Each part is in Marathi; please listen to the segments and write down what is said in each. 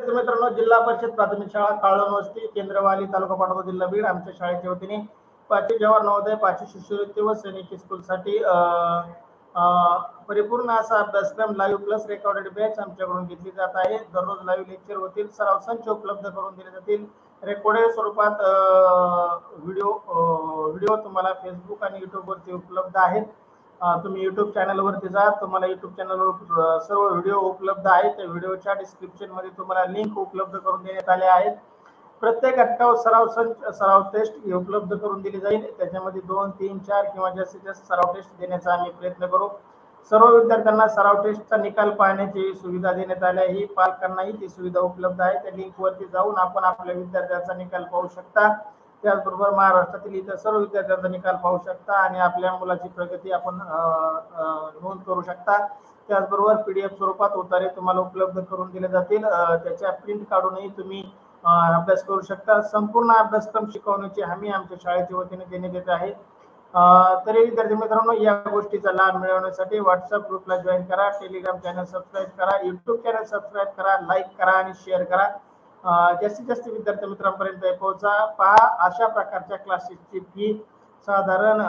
विद्यार्थी मित्रांनो, जिल्हा परिषद प्राथमिक शाळा काळवस्ती केंद्रवाली तालुका पाटोदा जिल्हा बीड आमच्या शाळेच्या वतीने 5वी जवाहर नवोदय 5वी शिष्यवृत्ती व सैनिकी स्कूलसाठी परिपूर्ण असा अभ्यासक्रम लाईव्ह प्लस रेकॉर्डेड बॅच आमच्याकडून घेतली जात आहे। दररोज लाईव्ह लेक्चर होतील, सराव संच उपलब्ध करून दिले जातील। रेकॉर्डेड स्वरूपात व्हिडिओ तुम्हाला फेसबुक आणि YouTube वरती उपलब्ध आहेत। तुम्ही YouTube चॅनलवरती जा, तुम्हाला YouTube चॅनलवर सर्व व्हिडिओ उपलब्ध आहेत। त्या व्हिडिओच्या डिस्क्रिप्शन मध्ये तुम्हाला लिंक उपलब्ध करून देण्यात आले आहेत। प्रत्येक घटकावर सराव टेस्ट उपलब्ध करून दिली जाईल। त्याच्यामध्ये 2, 3, 4 किंवा जास्तीत जास्त सराव टेस्ट देण्याचा आम्ही प्रयत्न करू। सर्व विद्यार्थ्यांना सराव टेस्टचा निकाल पाहण्याची सुविधा देण्यात आली आहे। पालकांनाही ती सुविधा उपलब्ध आहे। त्या लिंक वरती जाऊन आपण आपल्या विद्यार्थ्यांचा निकाल पाहू शकता। त्याचबरोबर महाराष्ट्रातील इतर सर्व विद्यार्थ्यांचा निकाल पाहू शकता आणि आपल्या मुलाची प्रगती आपण नोंद करू शकता। त्याचबरोबर PDF स्वरूपात उतारे तुम्हाला उपलब्ध करून दिले जातील। त्याच्या प्रिंट काढूनही तुम्ही अभ्यास करू शकता। संपूर्ण अभ्यासक्रम शिकवण्याची हमी आमच्या शाळेच्या वतीने देण्यात येत आहे। तरी विद्यार्थी मित्रांनो, या गोष्टीचा लाभ मिळवण्यासाठी व्हॉट्सअप ग्रुपला जॉईन करा, टेलिग्राम चॅनल सबस्क्राईब करा, YouTube चॅनल सबस्क्राईब करा, लाईक करा आणि शेअर करा। जास्तीत जास्त विद्यार्थी मित्रांपर्यंत पोहोचा। पहा, अशा प्रकारच्या क्लासेसची फी साधारण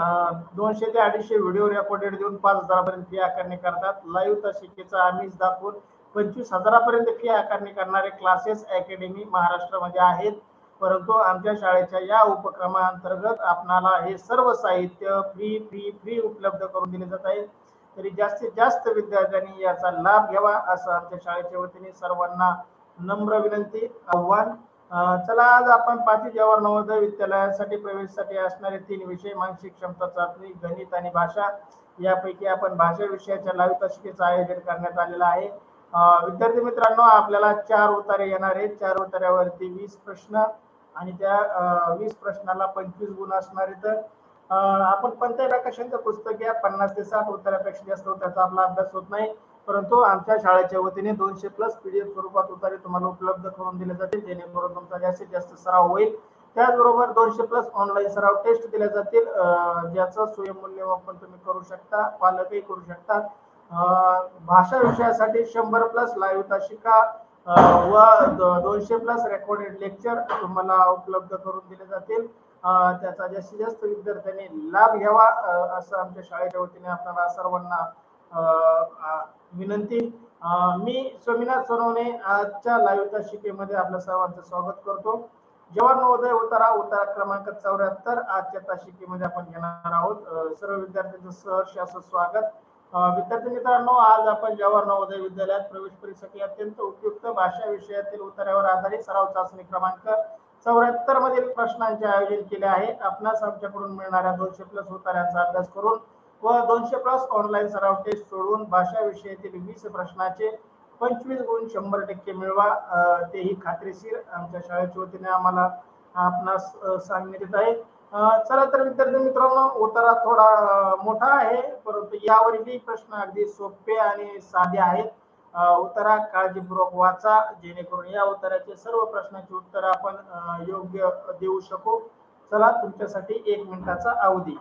200 ते 250 व्हिडिओ रेकॉर्डेड देऊन 5000 पर्यंत फी आकारणी करतात। लाईव्ह तासिकेचा आम्हीच दाखवून 25,000 पर्यंत फी आकारणी करणारे क्लासेस अकॅडमी महाराष्ट्रामध्ये आहेत। परंतु आमच्या शाळेच्या या उपक्रमाअंतर्गत आपणाला हे सर्व साहित्य फ्री उपलब्ध करून दिले जात आहे। तरी जास्तीत जास्त विद्यार्थ्यांनी याचा लाभ घ्यावा असं आमच्या शाळेच्या वतीने सर्वांना नम्र विनंती, आव्हान। चला, आज आपण 5वी जवाहर नवोदय विद्यालयासाठी प्रवेशासाठी असणारे 3 विषय मानसिक क्षमता चाचणी, गणित आणि भाषा यापैकी आपण भाषा विषयाच्या लाईव्ह तासिकेचं आयोजन करण्यात आलेलं आहे। विद्यार्थी मित्रांनो, आपल्याला 4 उतारे येणार आहेत। 4 उतार्यावरती 20 प्रश्न आणि त्या 20 प्रश्नाला 25 गुण असणार आहेत। आपण पंत प्रकाशनचं पुस्तक घ्या, 50 ते 60 उत्तरापेक्षा जास्त त्याचा आपला अभ्यास होत नाही। परंतु आमच्या शाळेच्या वतीने 200 प्लस PDF स्वरूपात उतारे तुम्हाला उपलब्ध करून दिले जातील, जेणेकरून तुमचा जास्तीत जास्त सराव होईल। त्याचबरोबर 200 प्लस ऑनलाईन सराव टेस्ट दिले जातील, ज्याचं स्वयंमूल्यमापन तुम्ही करू शकता, पालकही करू शकतात। भाषा विषयासाठी 100 प्लस लाईव्ह तासिका व 200 प्लस रेकॉर्डेड लेक्चर तुम्हाला उपलब्ध करून दिले जातील। त्याचा जास्तीत जास्त विद्यार्थ्यांनी लाभ घ्यावा असं आमच्या शाळेच्या वतीने आपल्याला सर्वांना विनंती। मी स्वामीनाथ सोनवणे आजच्या लाईव्ह तासिकेमध्ये आपल्या सर्वांचं स्वागत करतो। जवाहर नवोदय उतारा क्रमांक 74 आजच्या तासिकेमध्ये आपण घेणार आहोत। सर्व विद्यार्थ्यांचं सहर्ष असं स्वागत। विद्यार्थी मित्रांनो, आज आपण जवाहर नवोदय विद्यालयात प्रवेश परीक्षेसाठी अत्यंत उपयुक्त भाषा विषयातील उतार्यावर आधारित सराव चाचणी क्रमांक 74 मधील प्रश्नांचे आयोजन केले आहे। आपणास आमच्याकडून मिळणाऱ्या 200 प्लस उतार्यांचा अभ्यास करून व 200 प्लस ऑनलाईन सराव टेस्ट सोडून भाषा विषयातील 20 प्रश्नाचे 25 गुण 100% मिळवा, तेही खात्रीशीर आमच्या शाळेच्या वतीने आम्हाला आपणास सांगण्यात येत आहे। चला तर विद्यार्थी मित्रांनो, उतारा थोडा मोठा आहे, परंतु यावरील प्रश्न अगदी सोपे आणि साधे आहेत। उतारा काळजीपूर्वक वाचा, जेणेकरून या उताराचे सर्व प्रश्नांची उत्तर आपण योग्य देऊ शकू। चला, तुमच्यासाठी 1 मिनिटाचा अवधी।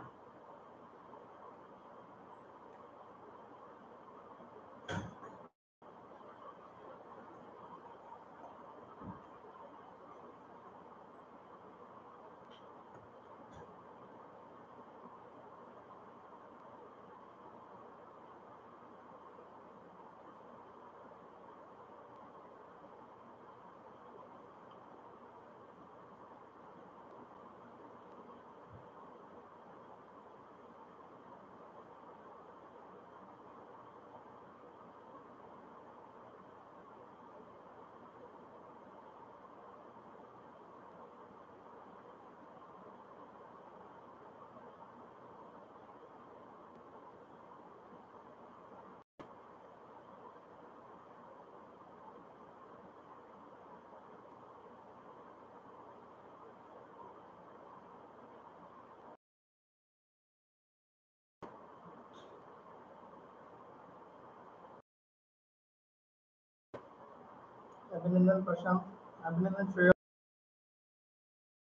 अभिनंदन प्रशांत, अभिनंदन श्रेय।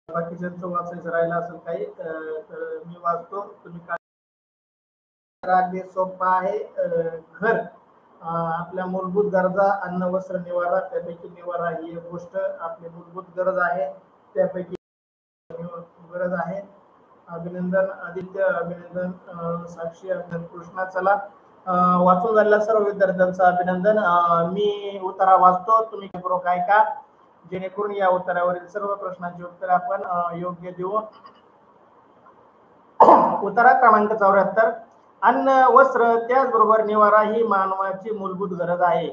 बाकीच्यांचं वाचायचं राहिलं असेल काही तर मी वाचतो, तुम्ही काय। अगदी सोपा आहे। घर आपल्या मूलभूत गरजा अन्न वस्त्र निवारा, त्यापैकी निवारा ही एक गोष्ट आपली मूलभूत गरज आहे, त्यापैकी गरज आहे. अभिनंदन आदित्य, अभिनंदन साक्षी, अभिनंदन कृष्णा. चला वाचून झालेल्या सर्व विद्यार्थ्यांचं अभिनंदन. मी उत्तरा वाचतो, तुम्ही पूर्वक ऐका, जेणेकरून या उत्तरावरील सर्व प्रश्नांची उत्तर आपण योग्य देऊ. उत्तरा क्रमांक 74. अन्न वस्त्र त्याचबरोबर निवारा ही मानवाची मूलभूत गरज आहे.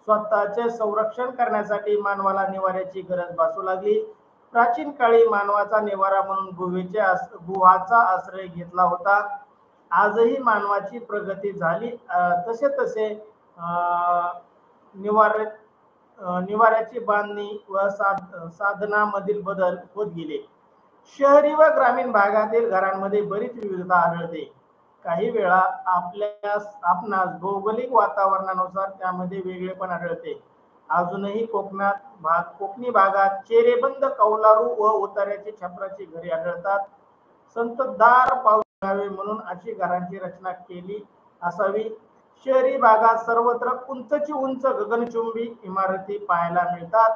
स्वतःचे संरक्षण करण्यासाठी मानवाला निवाऱ्याची गरज भासू लागली. प्राचीन काळी मानवाचा निवारा म्हणून गुहाचा आश्रय घेतला होता. आजही मानवाची प्रगती झाली तसे तसे निवाऱ्याची बांधणी व साधनामधील बदल होत गेले. शहरी व ग्रामीण भागातील घरांमध्ये बरीच विविधता आढळते. काही वेळा आपणास भौगोलिक वातावरणानुसार त्यामध्ये वेगळेपण आढळते. अजूनही कोकणी भागात चेरेबंद कौलारू व उतार्याची छपराची घरे आढळतात. संततधार पाऊस यावे म्हणून अशी घरांची रचना केली असावी. शहरी भागात सर्वत्र उंचची उंच गगनचुंबी इमारती पाहायला मिळतात.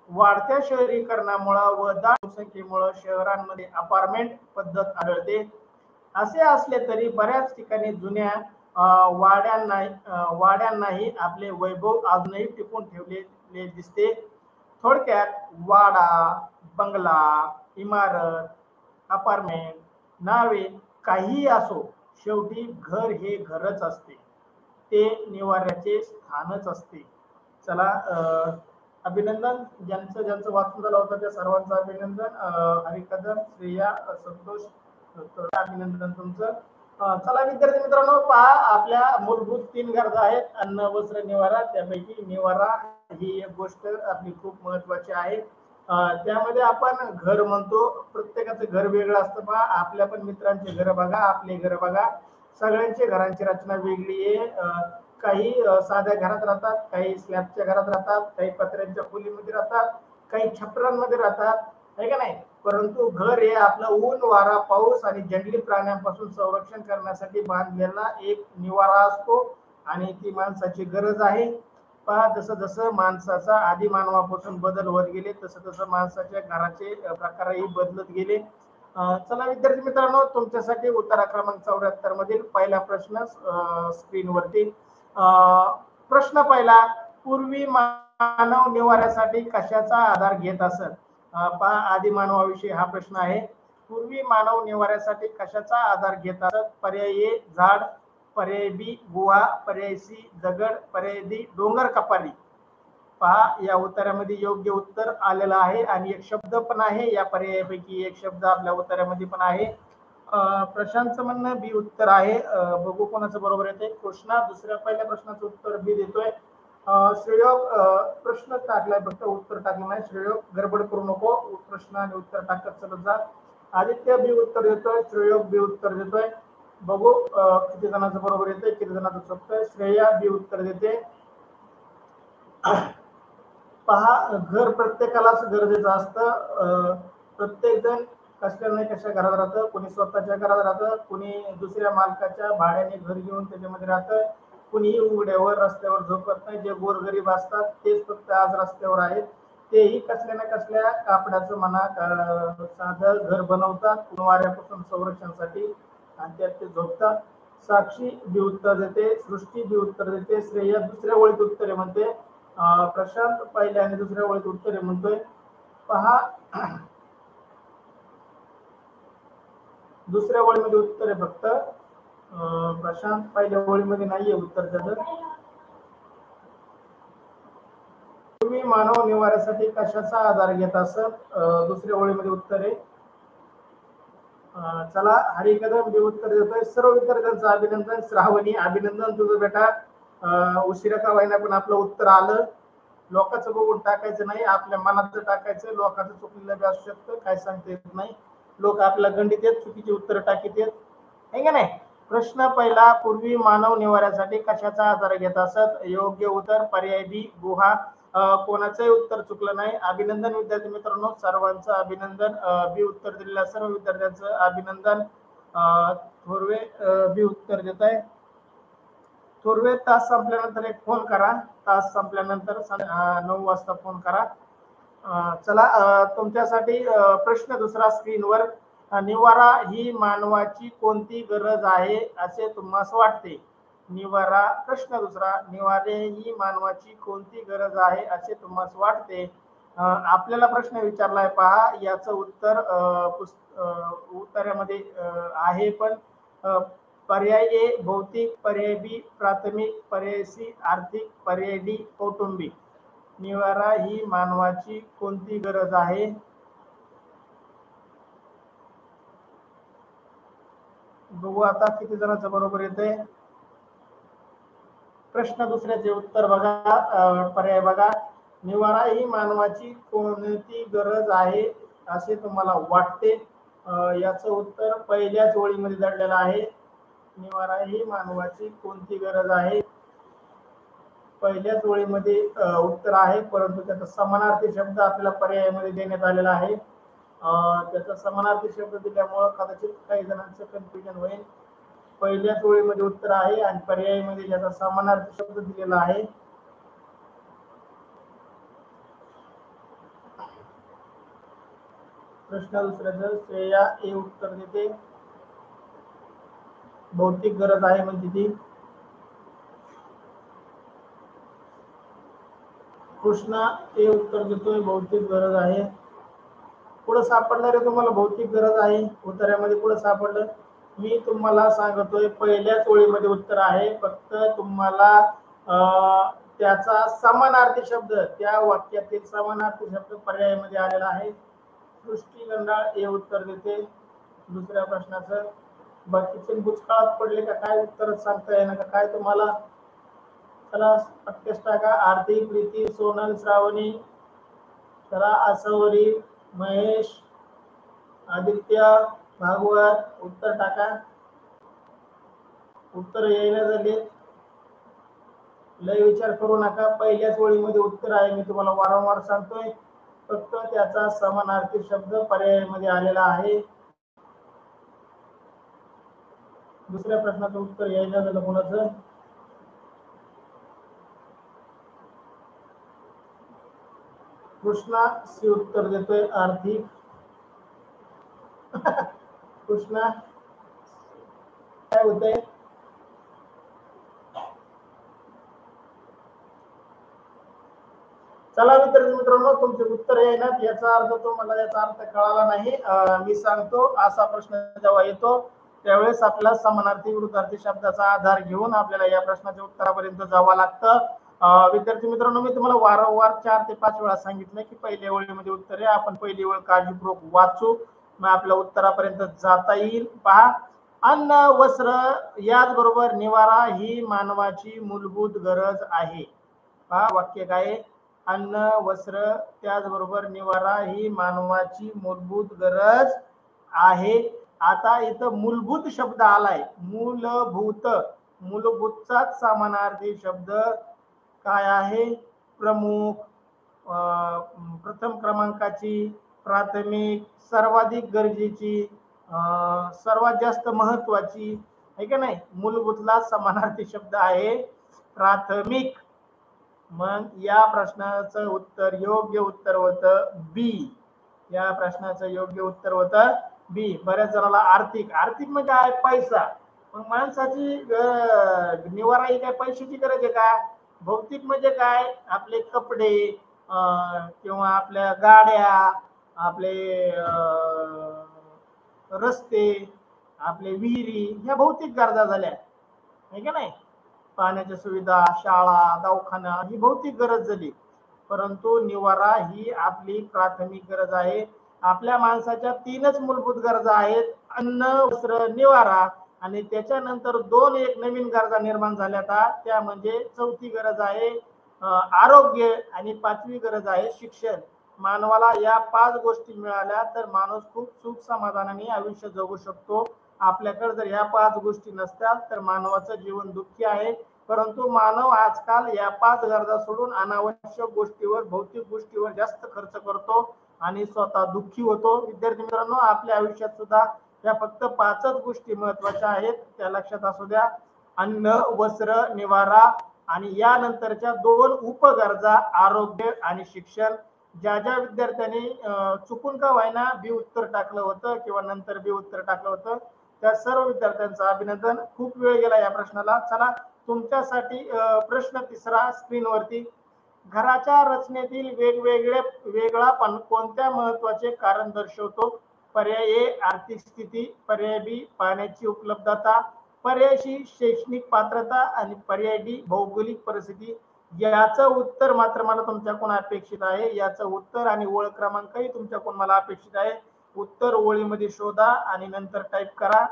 वाढत्या शहरीकरणामुळे व दाट लोकसंख्येमुळे शहरांमध्ये अपार्टमेंट पद्धत आढळते. असे असले तरी बऱ्याच ठिकाणी जुन्या वाड्यांनाही आपले वैभव अजूनही टिकून ठेवलेले दिसते. थोडक्यात वाडा, बंगला, इमारत, अपार्टमेंट नावे काही असो, शेवटी घर हे घरच असते, ते निवाऱ्याचे स्थानच असते. चला अभिनंदन, ज्यांचं ज्यांचं वाचून झालं होतं त्या सर्वांचं अभिनंदन. हरिकदम, श्रेया, संतोष, अभिनंदन तुमचं. चला विद्यार्थी मित्रांनो, पहा आपल्या मूलभूत 3 गरजा आहेत, अन्न वस्त्र निवारा. त्यापैकी निवारा ही एक गोष्ट आपली खूप महत्वाची आहे. त्यामध्ये आपण घर म्हणतो, प्रत्येकाचं घर वेगळं असतं. पहा आपल्या पण मित्रांचे घर बघा, आपले घर बघा, सगळ्यांच्या घरांची रचना वेगळी आहे. काही साध्या घरात राहतात, काही स्लॅबच्या घरात राहतात, काही पत्र्यांच्या खोलीमध्ये राहतात, काही छपरांमध्ये राहतात, आहे का नाही. परंतु घर हे आपलं ऊन, वारा, पाऊस आणि जंगली प्राण्यांपासून संरक्षण करण्यासाठी बांधलेला एक निवारा असतो आणि ती माणसाची गरज आहे. पहा जसं जसं माणसाचा आधी मानवापासून बदल होत गेले तसं तसं माणसाच्या घराचे प्रकारही बदलत गेले. चला विद्यार्थी मित्रांनो, तुमच्यासाठी उत्तरा क्रमांक 74 मधील पहिला प्रश्न स्क्रीनवरती. प्रश्न पहिला, पूर्वी मानव निवाऱ्यासाठी कशाचा आधार घेत असत? पहा आदी मानवाविषयी हा प्रश्न आहे. पूर्वी मानव निवाऱ्यासाठी कशाचा आधार घेत असत? पर्याय ए झाड, पर्याय बी गुहा, पर्याय सी दगड, पर्याय डी डोंगर कपाली. पहा या उत्तरामध्ये योग्य उत्तर आलेलं आहे आणि एक शब्द पण आहे, या पर्यायापैकी एक शब्द आपल्या उत्तरामध्ये पण आहे. प्रशांतचं म्हणणं बी उत्तर आहे. बघू कोणाचं बरोबर येते. कृष्णा दुसऱ्या पहिल्या प्रश्नाचं उत्तर बी देतोय. श्रेयोग प्रश्न टाकलाय फक्त उत्तर टाकलं नाही. श्रेयोग गडबड करू नको, प्रश्न आणि उत्तर टाकत चालत जा. आदित्य बी उत्तर देतोय, श्रेयोग बी उत्तर देतोय. बघू किती जणांचं बरोबर येतंय, किती जणांचं चुकतंय. श्रेया बी उत्तर देते. पहा घर प्रत्येकालाच गरजेचं असतं. प्रत्येक जण कशा नाही कशा घरात राहतं. कोणी स्वतःच्या घरात राहतं, कोणी दुसऱ्या मालकाच्या भाड्याने घर घेऊन त्याच्यामध्ये राहतं, कुणीही उघड्यावर रस्त्यावर झोपत नाही. जे गोरगरीब असतात तेच फक्त आज रस्त्यावर आहेत. तेही कसल्या ना कसल्या कापडाचं म्हणा साधं घर बनवतात वाऱ्यापासून संरक्षणासाठी आणि त्यात ते झोपतात. साक्षी बी उत्तर देते, सृष्टी बी उत्तर देते, श्रेया दुसऱ्या ओळीत उत्तरे म्हणते, प्रशांत पहिल्या आणि दुसऱ्या ओळीत उत्तरे म्हणतोय. पहा दुसऱ्या ओळीमध्ये उत्तर आहे फक्त, प्रशांत पहिल्या ओळीमध्ये नाहीये उत्तर त्याचं. तुम्ही मानव निवाऱ्यासाठी कशाचा आधार घेत असत? दुसऱ्या ओळीमध्ये उत्तर आहे. चला हरी कदम बी उत्तर देतोय. सर्व विद्यार्थ्यांचं अभिनंदन. श्रावणी अभिनंदन तुझं बेटा, उशिरा का व्हायना पण आपलं उत्तर आलं. लोकांचं बघून टाकायचं नाही, आपल्या मनाचं टाकायचं. लोकांचं चुकलेलं बी असू शकतं, काय सांगता येत नाही. लोक आपल्याला गंडीत येत, चुकीची उत्तर टाकीत येत, आहे का नाही. प्रश्न पहिला, पूर्वी मानव निवाऱ्यासाठी कशाचा आधार घेत असत? योग्य उत्तर पर्याय बी गुहा. कोणाचंही उत्तर चुकलं नाही. अभिनंदन विद्यार्थी मित्रांनो, सर्वांचं अभिनंदन. बी उत्तर दिलेल्या सर्व विद्यार्थ्यांचं अभिनंदन. थोरवे बी उत्तर देत आहे. थोडे तास संपल्यानंतर एक फोन करा. तास संपल्यानंतर 9 वाजता फोन करा. चला तुमच्यासाठी प्रश्न दुसरा स्क्रीनवर. निवारा ही मानवाची कोणती गरज आहे असे तुम्हाला वाटते? निवारा प्रश्न दुसरा, निवारे ही मानवाची कोणती गरज आहे असे तुम्हाला वाटते? आपल्याला प्रश्न विचारलाय पहा. याचं उत्तर उत्तरामध्ये आहे पण पर्याय ए भौतिक, पर्याय बी प्राथमिक, पर्याय सी आर्थिक, पर्याय डी कौटुंबिक. निवारा ही मानवाची कोणती गरज आहे? बघू आता किती जणांचं बरोबर येते. प्रश्न दुसऱ्याचे उत्तर बघा. पर्याय बघा. निवारा ही मानवाची कोणती गरज आहे असे तुम्हाला वाटते? याचं उत्तर पहिल्याच ओळीमध्ये दडलेलं आहे. निवारा ही मानवाची कोणती गरज आहे, पहिल्याच ओळीमध्ये उत्तर आहे, परंतु त्याचा समानार्थी शब्द आपल्याला पर्यायामध्ये देण्यात आलेला आहे. त्याचा समानार्थी शब्द दिल्यामुळे कदाचित काही जणांचं कन्फ्युजन होईल. पहिल्याच ओळीमध्ये उत्तर आहे आणि पर्यायामध्ये त्याचा समानार्थी शब्द दिलेला आहे. प्रश्न दुसऱ्याचं श्रेया ए उत्तर देते. भौतिक गरज आहे म्हणजे ती. कृष्णा ए उत्तर देतोय भौतिक गरज आहे. पुढे सापडणार आहे तुम्हाला भौतिक गरज आहे उत्तरामध्ये पुढे सापडलं. मी तुम्हाला सांगतोय पहिल्याच ओळीमध्ये उत्तर आहे, फक्त तुम्हाला त्याचा समानार्थी शब्द, त्या वाक्यातील समानार्थी शब्द पर्यायामध्ये आलेला आहे. सृष्टी गंडाळ हे उत्तर देते दुसऱ्या प्रश्नाचं. बाकीचे भूतकाळात पडले का काय उत्तर सांगता येणार का काय तुम्हाला? चला पटकेस टाका. आरती, प्रीती, सोनल, श्रावणी, चला आसवरी, महेश, आदित्य, भागवत उत्तर टाका. उत्तर येईना झाले, लय विचार करू नका. पहिल्याच ओळीमध्ये उत्तर आहे, मी तुम्हाला वारंवार सांगतोय. फक्त त्याचा समानार्थी शब्द पर्यायामध्ये आलेला आहे. दुसऱ्या प्रश्नाचं उत्तर यायला झालं कोणाचं? कृष्णा सी उत्तर देतोय आर्थिक. कृष्णा काय होतंय? चला विद्यार्थी मित्रांनो, तुमचे उत्तर येणार याचा अर्थ तुम्हाला याचा अर्थ कळाला नाही. मी सांगतो, असा प्रश्न जेव्हा येतो त्यावेळेस आपल्याला समानार्थी विरुद्धार्थी शब्दाचा आधार घेऊन आपल्याला या प्रश्नाच्या उत्तरापर्यंत जावं लागतं. विद्यार्थी मित्रांनो, मी तुम्हाला वारंवार 4 ते 5 वेळा सांगितलं की पहिल्या ओळीमध्ये उत्तर आहे, आपण पहिली ओळ काळजीपूर्वक वाचू, मग आपल्या उत्तरापर्यंत जाता येईल. पहा, अन्न, वस्त्र याचबरोबर निवारा ही मानवाची मूलभूत गरज आहे. पहा वाक्य काय? अन्न, वस्त्र त्याचबरोबर निवारा ही मानवाची मूलभूत गरज आहे. आता इथं मूलभूत शब्द आलाय. मूलभूत, मूलभूतचाच समानार्थी शब्द काय आहे? प्रमुख, प्रथम क्रमांकाची, प्राथमिक, सर्वाधिक गरजेची, सर्वात जास्त महत्वाची, आहे का नाही? मूलभूतला समानार्थी शब्द आहे प्राथमिक. मग या प्रश्नाचं उत्तर, योग्य उत्तर होतं बी. या प्रश्नाचं योग्य उत्तर होतं बी. बऱ्याच जणांना आर्थिक, आर्थिक म्हणजे काय? पैसा. मग माणसाची निवारा ही काय पैशाची गरज आहे का? भौतिक म्हणजे काय? आपले कपडे किंवा आपल्या गाड्या, आपले रस्ते, आपले विहिरी, ह्या भौतिक गरजा झाल्या, आहे का नाही? पाण्याच्या सुविधा, शाळा, दवाखाना ही भौतिक गरज झाली. परंतु निवारा ही आपली प्राथमिक गरज आहे. आपल्या माणसाच्या 3च मूलभूत गरजा आहेत, अन्न, वस्त्र, निवारा. आणि त्याच्यानंतर 2 एक नवीन गरजा निर्माण झाल्या, त्या म्हणजे 4थी गरज आहे आरोग्य आणि 5वी गरज आहे शिक्षण. मानवाला या 5 गोष्टी मिळाल्या तर माणूस खूप सुख समाधानाने आयुष्य जगू शकतो. आपल्याकडे जर ह्या 5 गोष्टी नसतात तर मानवाचं जीवन दुःखी आहे. परंतु मानव आजकाल या 5 गरजा सोडून अनावश्यक गोष्टीवर, भौतिक गोष्टीवर जास्त खर्च करतो आणि स्वतः दुःखी होतो. विद्यार्थी मित्रांनो, आपल्या आयुष्यात सुद्धा या फक्त 5च गोष्टी महत्वाच्या आहेत, त्या लक्षात असू द्या. अन्न, वस्त्र, निवारा आणि यानंतरच्या 2 उपगरजा आरोग्य आणि शिक्षण. ज्या ज्या विद्यार्थ्यांनी चुकून का व्हायना बी उत्तर टाकलं होतं किंवा नंतर बी उत्तर टाकलं होतं त्या सर्व विद्यार्थ्यांचं अभिनंदन. खूप वेळ गेला या प्रश्नाला. चला तुमच्यासाठी प्रश्न तिसरा स्क्रीनवरती. घराच्या रचनेतील वेगळापण कोणत्या महत्वाचे कारण दर्शवतो? पर्याय ए आर्थिक स्थिती, पर्याय बी पाण्याची उपलब्धता, पर्याय सी शैक्षणिक पात्रता आणि पर्याय डी भौगोलिक परिस्थिती. याचं उत्तर मात्र मला तुमच्याकडून अपेक्षित आहे. याचं उत्तर आणि ओळ क्रमांकही तुमच्याकडून मला अपेक्षित आहे. उत्तर ओळीमध्ये शोधा आणि नंतर टाईप करा.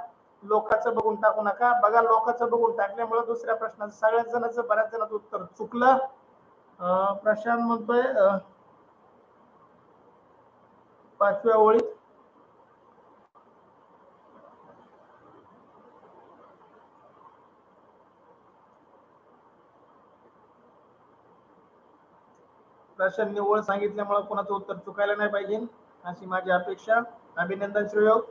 लोकांचं बघून टाकू नका. बघा लोकांचं बघून टाकल्यामुळे दुसऱ्या प्रश्नाचं सगळ्याच जणांचं बऱ्याच जणांचं उत्तर चुकलं. प्रशांत म्हणतोय 5व्या ओळीत प्रशांत निवळ सांगितल्यामुळे कोणाचं उत्तर चुकायला नाही पाहिजे अशी माझी अपेक्षा. अभिनंदन श्रेयोग.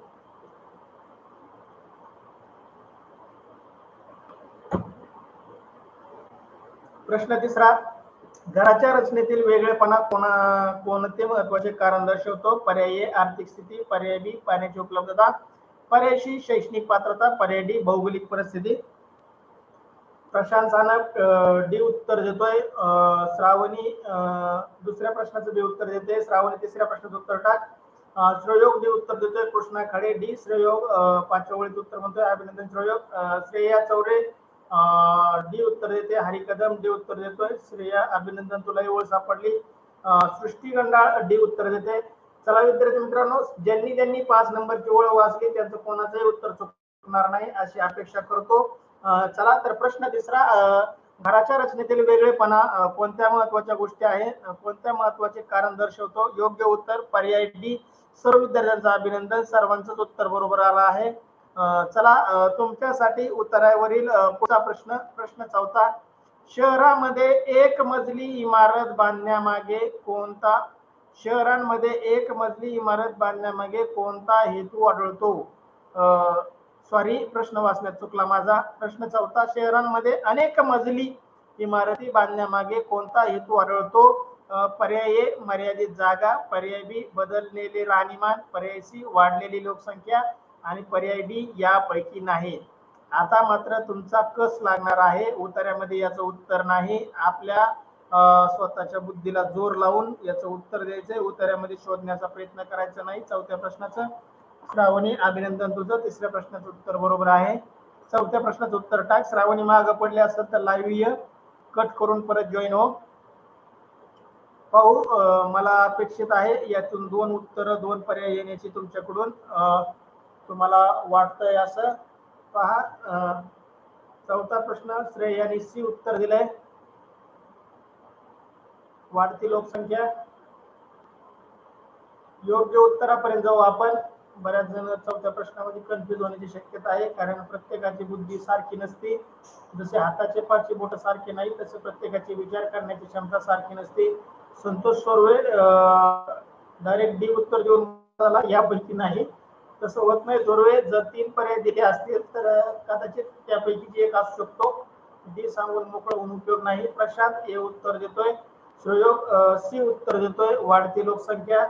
प्रश्न तिसरा. घराच्या रचनेतील वेगळेपणा कोणते महत्वाचे कारण दर्शवतो? पर्याय ए आर्थिक स्थिती, पर्याय बी पाण्याची उपलब्धता, पर्याय सी शैक्षणिक पात्रता, पर्याय डी भौगोलिक परिस्थिती. प्रशांत सानप डी उत्तर देतोय. श्रावणी दुसऱ्या प्रश्नाचं डी उत्तर देते. श्रावणी तिसऱ्या प्रश्नाचं उत्तर टाक. श्रेयोग डी उत्तर देतोय. कृष्णा खाडे डी. श्रेयोग 5व्या ओळीत उत्तर म्हणतोय. अभिनंदन श्रेयोग. श्रेया चौरे डी उत्तर देते. हरी कदम डी उत्तर देतोय. श्रेया अभिनंदन, तुला ओळ सापडली. सृष्टी गंडाळ डी उत्तर देते. चला विद्यार्थी मित्रांनो, ज्यांनी ज्यांनी 5 नंबरची ओळ वाचली त्यांचं कोणाचंही उत्तर चुकणार नाही अशी अपेक्षा करतो. चला तर प्रश्न तिसरा. घराच्या रचनेतील वेगळेपणा कोणत्या महत्वाच्या गोष्टी आहे, कोणत्या महत्वाचे कारण दर्शवतो? योग्य उत्तर पर्याय डी. सर्व विद्यार्थ्यांचं अभिनंदन, सर्वांचंच उत्तर बरोबर आलं आहे. चला तुमच्यासाठी उत्तरावरील पुढचा प्रश्न. प्रश्न चौथा. शहरामध्ये एक मजली इमारत बांधण्यामागे कोणता शहरांमध्ये एक मजली इमारत बांधण्यामागे कोणता हेतू आढळतो? सॉरी, प्रश्न वाचण्यात चुकला माझा. प्रश्न चौथा. शहरांमध्ये अनेक मजली इमारती बांधण्यामागे कोणता हेतू आढळतो? पर्याय ए मर्यादित जागा, पर्याय बी बदललेले राहणीमान, पर्याय सी वाढलेली लोकसंख्या आणि पर्याय डी यापैकी नाही. आता मात्र तुमचा कस लागणार आहे. उत्तरामध्ये याचं उत्तर नाही. आपल्या स्वतःच्या बुद्धीला जोर लावून याचं उत्तर द्यायचंय. उत्तरामध्ये शोधण्याचा प्रयत्न करायचा नाही. चौथ्या प्रश्नाचं श्रावणी अभिनंदन, तुझं तिसऱ्या प्रश्नाचं उत्तर बरोबर आहे. चौथ्या प्रश्नाचं उत्तर टाक. श्रावणी मागे पडले असेल तर लाईव्ह ये, कट करून परत जॉईन हो. पाहू, मला अपेक्षित आहे यातून 2 उत्तर 2 पर्याय येण्याची तुमच्याकडून. तुम्हाला वाटतंय असं? पहा, चौथा प्रश्न श्रेयाने सी उत्तर दिलंय. वाढती लोकसंख्या. योग्य उत्तरापर्यंत जाऊ आपण. बऱ्याच जण चौथ्या प्रश्नामध्ये कन्फ्युज होण्याची शक्यता आहे, कारण प्रत्येकाची बुद्धी सारखी नसते. जसे हाताचे 5 बोट सारखे नाही तसे प्रत्येकाची विचार करण्याची क्षमता सारखी नसते. संतोष सोरवे डायरेक्ट डी उत्तर देऊन यापैकी नाही, तसं होत नाही. सोरवे जर 3 पर्याय दिले असतील तर कदाचित त्यापैकी एक असू शकतो. डी सांगून मोकळं होऊन उपयोग नाही. प्रशांत ए उत्तर देतोय. सहयोग सी उत्तर देतोय. वाढती लोकसंख्या.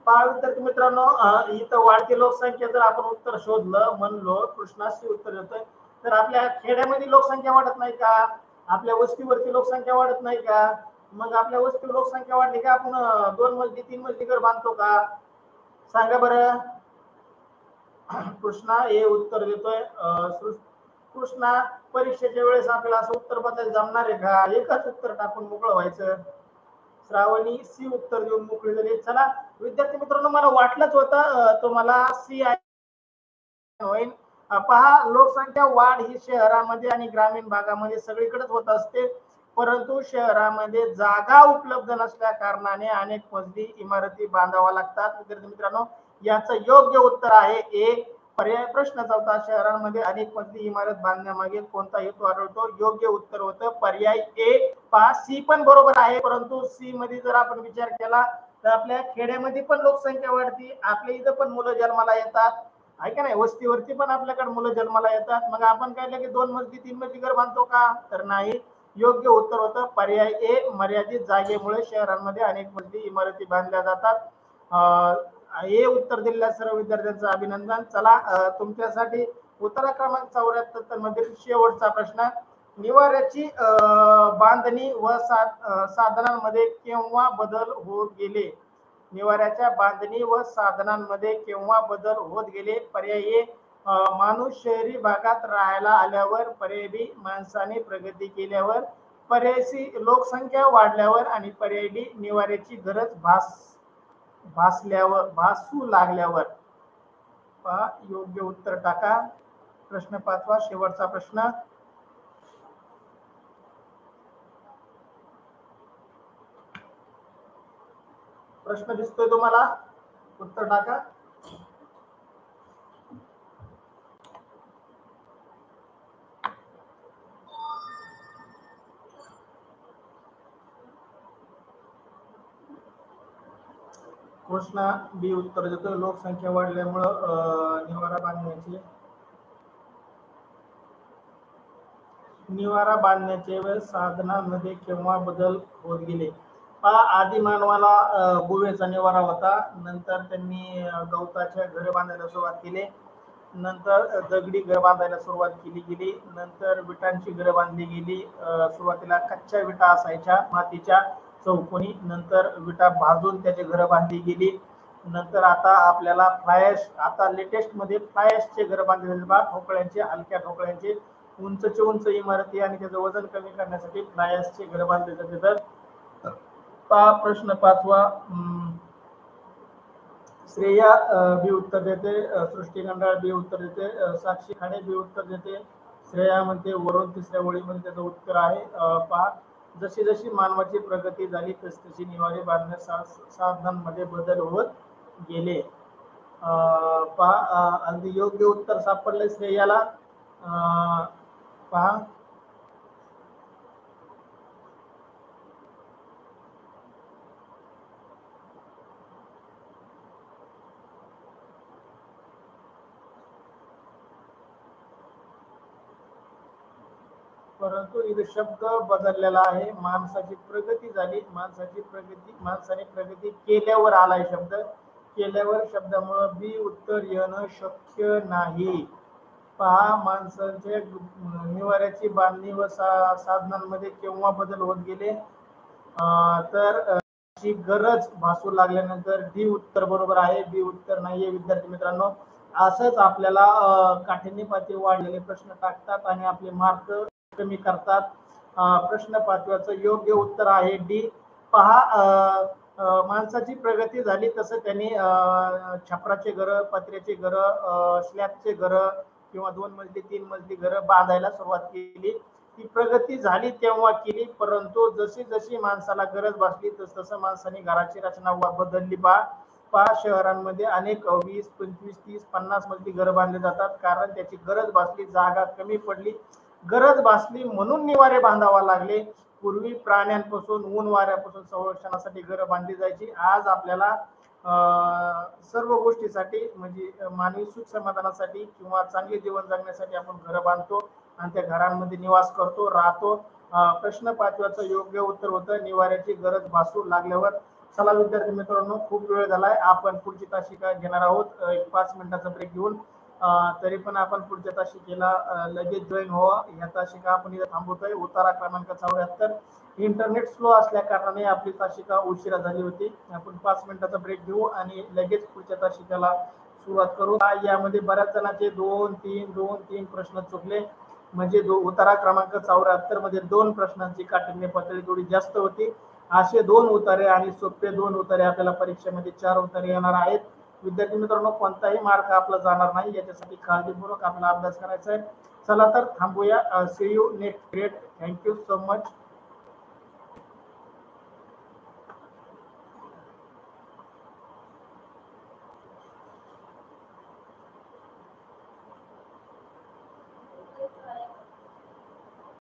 पहा विद्यार्थी मित्रांनो, इथं वाढती लोकसंख्या जर आपण उत्तर शोधलं म्हणलो, कृष्णा सी उत्तर देतोय, तर आपल्या खेड्यामध्ये लोकसंख्या वाढत नाही का? आपल्या वस्तीवरती लोकसंख्या वाढत नाही का? मग आपल्या वस्तीवर लोकसंख्या वाढली का आपण 2 मजली 3 मजली घर बांधतो का? सांगा बरं. कृष्णा हे उत्तर देतोय. कृष्णा, परीक्षेच्या वेळेस आपल्याला असं उत्तर बदलायला जमणार आहे का? एकच उत्तर टाकून मोकळं व्हायचं. श्रावणी सी उत्तर देऊन मोकळी झाली. चला विद्यार्थी मित्रांनो, मला वाटलंच होतं तुम्हाला सी होईल. पहा, लोकसंख्या वाढ ही शहरामध्ये आणि ग्रामीण भागामध्ये सगळीकडेच होत असते, परंतु शहरामध्ये जागा उपलब्ध नसल्या कारणाने अनेक मजली इमारती बांधाव्या लागतात. विद्यार्थी मित्रांनो, याचं योग्य उत्तर आहे ए. पर्याय प्रश्न चौथा. शहरांमध्ये अनेक मजली इमारत बांधण्यामागे कोणता हेतू आढळतो? योग्य उत्तर होतं पर्याय ए. पहा, सी पण बरोबर आहे, परंतु सी मध्ये जर आपण विचार केला तर आपल्या खेड्यामध्ये पण लोकसंख्या वाढती. आपल्या इथं पण मुलं जन्माला येतात. आहे का नाही. वस्तीवरती पण आपल्याकडे मुलं जन्माला येतात. मग आपण काय की 2 मजली 3 मजली घर बांधतो का? तर नाही. योग्य उत्तर होतं पर्याय ए, मर्यादित जागेमुळे शहरांमध्ये अनेक मजली इमारती बांधल्या जातात. हे उत्तर दिलेल्या सर्व विद्यार्थ्यांचं अभिनंदन. चला तुमच्यासाठी उत्तर क्रमांक 74 मधील शेवटचा प्रश्न. निवाऱ्याची बांधणी व साधनांमध्ये केव्हा बदल होत गेले? निवाऱ्याच्या बांधणी व साधनांमध्ये केव्हा बदल होत गेले? पर्याय ए, माणूस शहरी भागात राहायला आल्यावर. पर्याय बी, माणसाने प्रगती केल्यावर. पर्याय सी, लोकसंख्या वाढल्यावर. आणि पर्याय डी, निवाऱ्याची गरज भासू लागल्यावर. पहा योग्य उत्तर टाका. प्रश्न 5वा शेवटचा प्रश्न. प्रश्न दिसतोय तुम्हाला? उत्तर टाका. कृष्णा बी उत्तर देतो. लोकसंख्या वाढल्यामुळं निवारा बांधण्याचे व साधनांमध्ये केव्हा बदल होत गेले? आधी मानवाला गुहेचा निवारा होता. नंतर त्यांनी गवताच्या घर बांधायला सुरुवात केली. नंतर दगडी घर बांधायला सुरुवात केली गेली. नंतर विटांची घर बांधली गेली. सुरुवातीला कच्च्या विटा असायच्या मातीच्या चौकोनी. नंतर विटा भाजून त्याची घर बांधली गेली. नंतर आता आपल्याला आता लेटेस्ट मध्ये फ्लायशचे घर बांधले जातात. ठोकळ्यांचे, हलक्या ठोकळ्यांचे, उंचचे उंच इमारती आणि त्याचं वजन कमी करण्यासाठी फ्लायशचे घर बांधले जाते. तर प्रश्न 5वा. श्रेया बी उत्तर देते. सृष्टी गंडाळ बी उत्तर देते. साक्षी खाणे बी उत्तर देते. श्रेया म्हणते वरून 3ऱ्या ओळीमध्ये त्याचं उत्तर आहे. पहा, जशी जशी मानवाची प्रगती झाली तशी निवारे बांधण्या साधनांमध्ये बदल होत गेले. पहा अगदी योग्य उत्तर सापडले श्रेयाला. पहा परंतु इथे शब्द बदललेला आहे. माणसाची प्रगती झाली. माणसाने प्रगती केल्यावर आलाय शब्द. केल्यावर शब्दामुळे बी उत्तर येणं शक्य नाही. पहा, माणसाच्या निवाऱ्याची बांधणी व साधनांमध्ये केव्हा बदल होत गेले? तर ची गरज भासू लागल्यानंतर डी उत्तर बरोबर आहे. बी उत्तर नाहीये विद्यार्थी मित्रांनो. असंच आपल्याला काठिण्य पातळी वाढलेले प्रश्न टाकतात आणि आपले मार्क कमी करतात. प्रश्न 5वाचं योग्य उत्तर आहे डी. पहा, माणसाची प्रगती झाली तसं त्यांनी छपराचे घर, पत्र्याचे घर, स्लॅबचे घर किंवा 2 मजली 3 मजली घर बांधायला सुरुवात केली. ती प्रगती झाली तेव्हा केली. परंतु जशी जशी माणसाला गरज भासली तसं माणसाने घराची रचना बदलली. पहा, शहरांमध्ये अनेक 20, 25, 30, 50 मजली घर बांधले जातात. कारण त्याची गरज भासली, जागा कमी पडली. गरज भासली म्हणून निवारे बांधावा लागले. पूर्वी प्राण्यांपासून, ऊन वाऱ्यापासून संरक्षणासाठी घरं बांधली जायची. आज आपल्याला सर्व गोष्टीसाठी म्हणजे मानवी सुख समाधानासाठी किंवा चांगले जीवन जगण्यासाठी आपण घरं बांधतो आणि त्या घरांमध्ये निवास करतो, राहतो. प्रश्न 5वाचं योग्य उत्तर होतं निवाऱ्याची गरज भासू लागल्यावर. चला विद्यार्थी मित्रांनो, खूप वेळ झालाय. आपण पुढची तासिका घेणार आहोत. 5 मिनिटाचा ब्रेक घेऊन. तरी पण आपण पुढच्या तासिकेला लगेच जॉईन व्हावा. ह्या तासिका आपण इथे थांबवतोय. उतारा क्रमांक 74. इंटरनेट स्लो असल्या कारणाने आपली तासिका उशिरा झाली होती. आपण 5 मिनिटाचा ब्रेक घेऊ आणि लगेच पुढच्या तासिकेला सुरुवात करू. यामध्ये बऱ्याच जणांचे 2-3 प्रश्न चुकले. म्हणजे उतारा क्रमांक 74 मध्ये 2 प्रश्नांची काठिण्य पातळी थोडी जास्त होती. असे 2 उतारे आणि सोपे 2 उतारे आपल्याला परीक्षेमध्ये 4 उतारे येणार आहेत. विद्यार्थी मित्रांनो, कोणताही मार्क आपला जाणार नाही याच्यासाठी काळजीपूर्वक आपला अभ्यास करायचा आहे. चला तर थांबूया. See you next grade. Thank you so much.